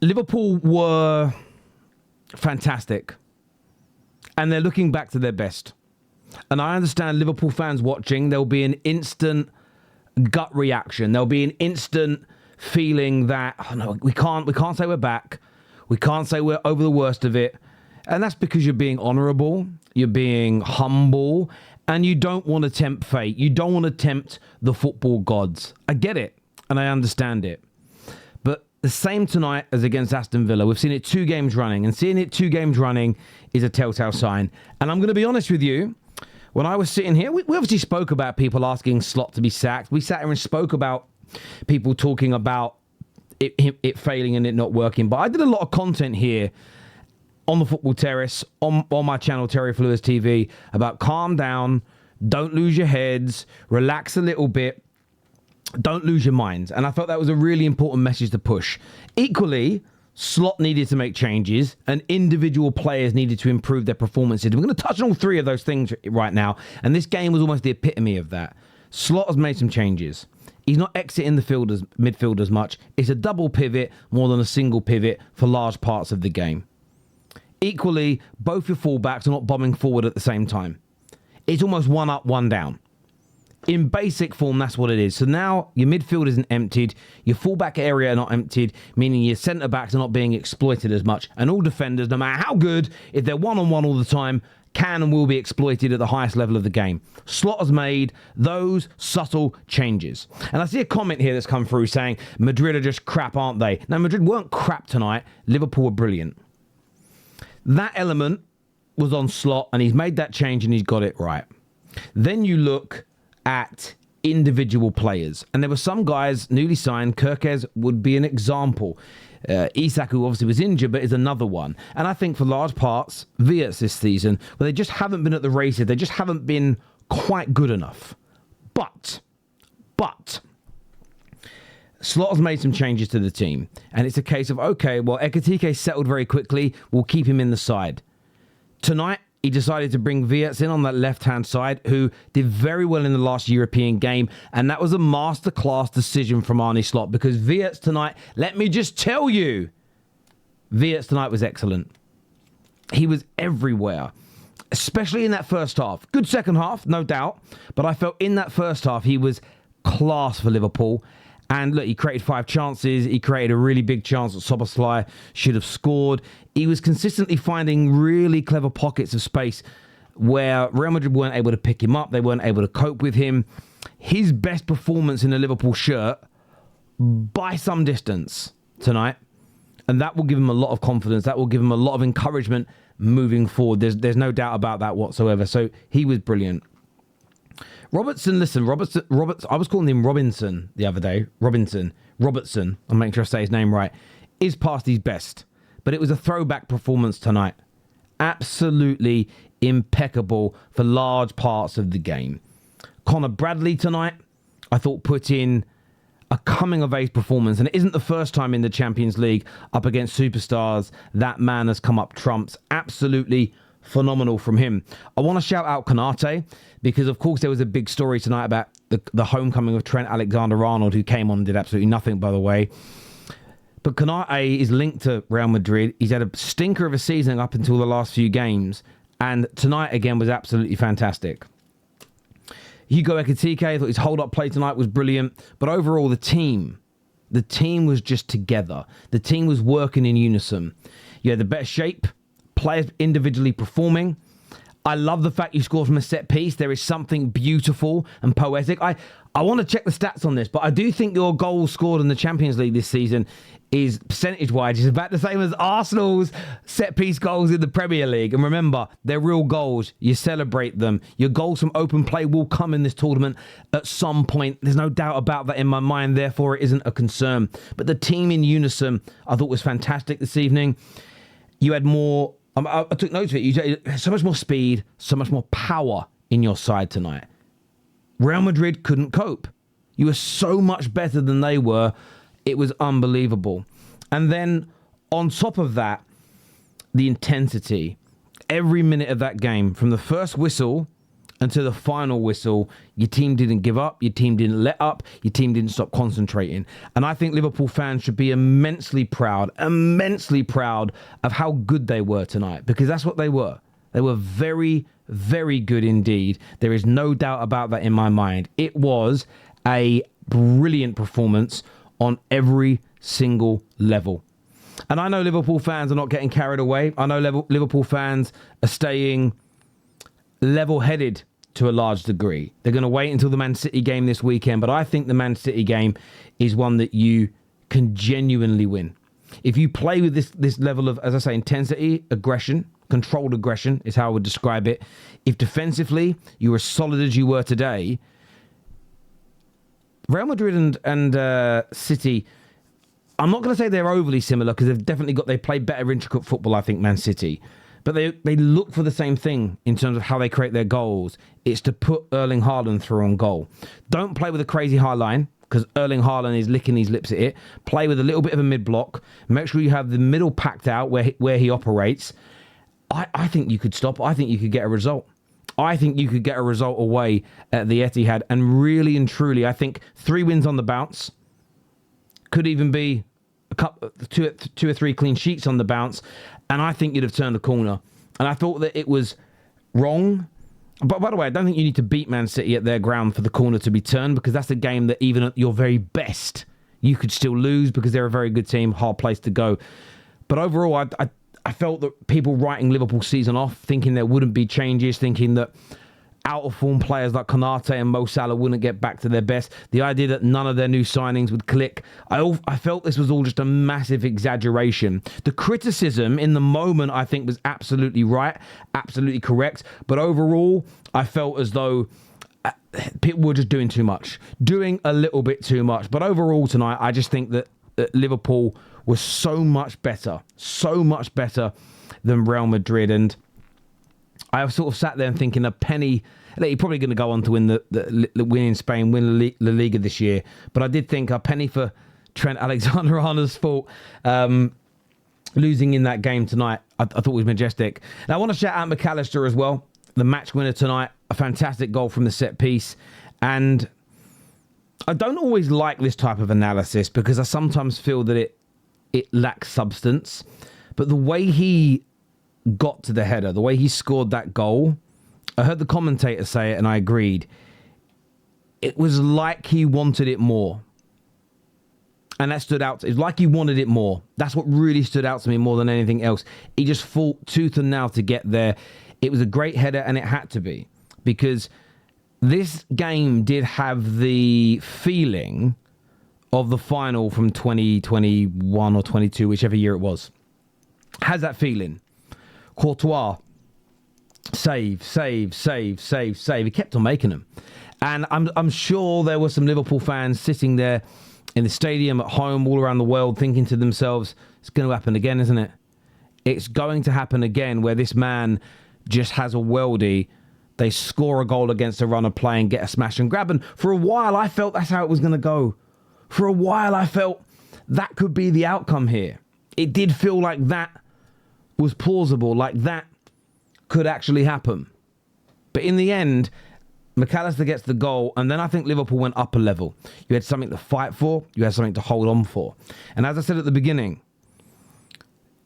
Liverpool were fantastic. And they're looking back to their best. And I understand Liverpool fans watching, there'll be an instant gut reaction. There'll be an instant feeling that, oh no, we can't say we're back. We can't say we're over the worst of it. And that's because you're being honourable, you're being humble, and you don't want to tempt fate. You don't want to tempt the football gods. I get it, and I understand it. But the same tonight as against Aston Villa. We've seen it 2 games running, and seeing it 2 games running is a telltale sign. And I'm going to be honest with you, when I was sitting here, we obviously spoke about people asking Slot to be sacked. We sat here and spoke about people talking about it failing and it not working. But I did a lot of content here on the Football Terrace, on my channel, Terry Flewers TV, about calm down, don't lose your heads, relax a little bit, don't lose your minds. And I felt that was a really important message to push. Equally, Slot needed to make changes and individual players needed to improve their performances. We're going to touch on all 3 of those things right now. And this game was almost the epitome of that. Slot has made some changes. He's not exiting the midfield as much. It's a double pivot more than a single pivot for large parts of the game. Equally, both your fullbacks are not bombing forward at the same time. It's almost one up, one down. In basic form, that's what it is. So now your midfield isn't emptied, your fullback area are not emptied, meaning your centre-backs are not being exploited as much. And all defenders, no matter how good, if they're one-on-one all the time, can and will be exploited at the highest level of the game. Slot has made those subtle changes. And I see a comment here that's come through saying, Madrid are just crap, aren't they? Now, Madrid weren't crap tonight. Liverpool were brilliant. That element was on Slot, and he's made that change and he's got it right. Then you look at individual players. And there were some guys newly signed. Kirkez would be an example. Isak, who obviously was injured, but is another one. And I think for large parts, Viets this season, well, they just haven't been at the races. They just haven't been quite good enough. But, Slot has made some changes to the team. And it's a case of, okay, well, Ekitike settled very quickly. We'll keep him in the side. Tonight, he decided to bring Viets in on that left-hand side, who did very well in the last European game. And that was a masterclass decision from Arne Slot, because Viets tonight, let me just tell you, Viets tonight was excellent. He was everywhere, especially in that first half. Good second half, no doubt. But I felt in that first half, he was class for Liverpool. And look, he created 5 chances. He created a really big chance that Szoboszlai should have scored. He was consistently finding really clever pockets of space where Real Madrid weren't able to pick him up. They weren't able to cope with him. His best performance in a Liverpool shirt by some distance tonight. And that will give him a lot of confidence. That will give him a lot of encouragement moving forward. There's no doubt about that whatsoever. So he was brilliant. Robertson, I was calling him Robinson the other day. Robertson, I'm making sure I say his name right, is past his best. But it was a throwback performance tonight. Absolutely impeccable for large parts of the game. Connor Bradley tonight, I thought, put in a coming-of-age performance. And it isn't the first time in the Champions League up against superstars that man has come up trumps. Absolutely phenomenal from him. I want to shout out Konate because, of course, there was a big story tonight about the homecoming of Trent Alexander-Arnold, who came on and did absolutely nothing, by the way. But Konate is linked to Real Madrid. He's had a stinker of a season up until the last few games. And tonight, again, was absolutely fantastic. Hugo Ekitike, I thought his hold-up play tonight was brilliant. But overall, the team was just together. The team was working in unison. You had the better shape, players individually performing. I love the fact you scored from a set piece. There is something beautiful and poetic. I want to check the stats on this, but I do think your goals scored in the Champions League this season is percentage-wise is about the same as Arsenal's set-piece goals in the Premier League. And remember, they're real goals. You celebrate them. Your goals from open play will come in this tournament at some point. There's no doubt about that in my mind. Therefore, it isn't a concern. But the team in unison, I thought, was fantastic this evening. You had more... I took notes of it. You had so much more speed, so much more power in your side tonight. Real Madrid couldn't cope. You were so much better than they were. It was unbelievable. And then on top of that, the intensity. Every minute of that game, from the first whistle until the final whistle, your team didn't give up, your team didn't let up, your team didn't stop concentrating. And I think Liverpool fans should be immensely proud of how good they were tonight, because that's what they were. They were very, very good indeed. There is no doubt about that in my mind. It was a brilliant performance on every single level. And I know Liverpool fans are not getting carried away. I know Liverpool fans are staying level-headed to a large degree. They're going to wait until the Man City game this weekend, but I think the Man City game is one that you can genuinely win. If you play with this level of, as I say, intensity, aggression, controlled aggression is how I would describe it. If defensively you're as solid as you were today, Real Madrid and City, I'm not going to say they're overly similar, because they play better intricate football, I think, Man City. But they look for the same thing in terms of how they create their goals. It's to put Erling Haaland through on goal. Don't play with a crazy high line, because Erling Haaland is licking his lips at it. Play with a little bit of a mid-block. Make sure you have the middle packed out where he operates. I think you could stop. I think you could get a result. I think you could get a result away at the Etihad. And really and truly, I think 3 wins on the bounce. Could even be two or three clean sheets on the bounce, and I think you'd have turned the corner. And I thought that it was wrong. But by the way, I don't think you need to beat Man City at their ground for the corner to be turned, because that's a game that even at your very best, you could still lose, because they're a very good team, hard place to go. But overall, I felt that people writing Liverpool season off, thinking there wouldn't be changes, thinking that out-of-form players like Konate and Mo Salah wouldn't get back to their best. The idea that none of their new signings would click. I felt this was all just a massive exaggeration. The criticism in the moment, I think, was absolutely right, absolutely correct. But overall, I felt as though people were just doing too much, doing a little bit too much. But overall tonight, I just think that Liverpool was so much better than Real Madrid. And I sort of sat there and thinking a penny. You're probably going to go on to win the win in Spain, win La Liga this year. But I did think a penny for Trent Alexander-Arnold's fault. Losing in that game tonight, I thought was majestic. Now I want to shout out McAllister as well, the match winner tonight. A fantastic goal from the set piece. And I don't always like this type of analysis, because I sometimes feel that it lacks substance. But the way he got to the header, the way he scored that goal, I heard the commentator say it and I agreed. It was like he wanted it more. And that stood out. It was like he wanted it more. That's what really stood out to me more than anything else. He just fought tooth and nail to get there. It was a great header, and it had to be, because this game did have the feeling of the final from 2021 or 22, whichever year it was. Has that feeling. Courtois, save. He kept on making them. And I'm sure there were some Liverpool fans sitting there in the stadium, at home, all around the world, thinking to themselves, it's going to happen again, isn't it? It's going to happen again, where this man just has a worldie. They score a goal against a runner play and get a smash and grab. And for a while, I felt that's how it was going to go. For a while, I felt that could be the outcome here. It did feel like that was plausible, like that could actually happen. But in the end, McAllister gets the goal, and then I think Liverpool went up a level. You had something to fight for, you had something to hold on for. And as I said at the beginning,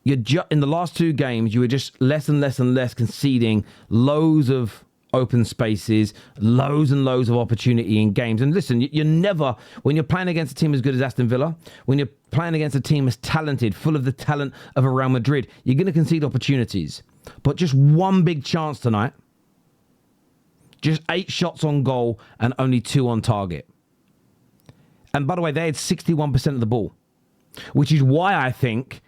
in the last 2 games, you were just less and less and less conceding loads of open spaces, loads and loads of opportunity in games. And listen, you're never, when you're playing against a team as good as Aston Villa, when you're playing against a team as talented, full of the talent of a Real Madrid, you're going to concede opportunities. But just one big chance tonight, just 8 shots on goal and only 2 on target. And by the way, they had 61% of the ball, which is why I think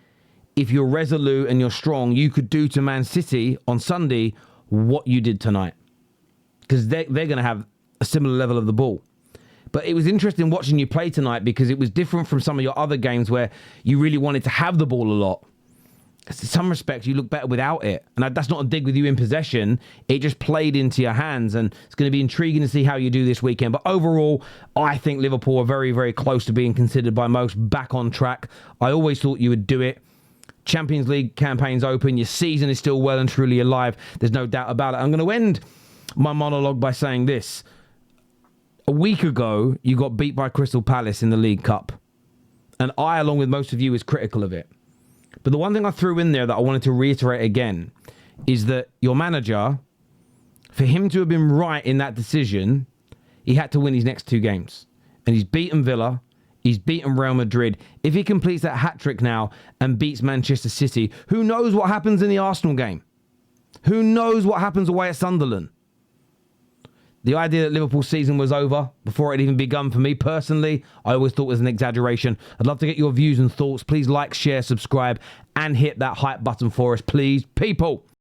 if you're resolute and you're strong, you could do to Man City on Sunday what you did tonight. Because they're going to have a similar level of the ball. But it was interesting watching you play tonight, because it was different from some of your other games where you really wanted to have the ball a lot. In some respects, you look better without it. And that's not a dig with you in possession. It just played into your hands. And it's going to be intriguing to see how you do this weekend. But overall, I think Liverpool are very, very close to being considered by most back on track. I always thought you would do it. Champions League campaign's open. Your season is still well and truly alive. There's no doubt about it. I'm going to end my monologue by saying this. A week ago, you got beat by Crystal Palace in the League Cup. And I, along with most of you, is critical of it. But the one thing I threw in there that I wanted to reiterate again is that your manager, for him to have been right in that decision, he had to win his next 2 games. And he's beaten Villa. He's beaten Real Madrid. If he completes that hat-trick now and beats Manchester City, who knows what happens in the Arsenal game? Who knows what happens away at Sunderland? The idea that Liverpool's season was over before it had even begun, for me personally, I always thought was an exaggeration. I'd love to get your views and thoughts. Please like, share, subscribe, and hit that hype button for us, please. People!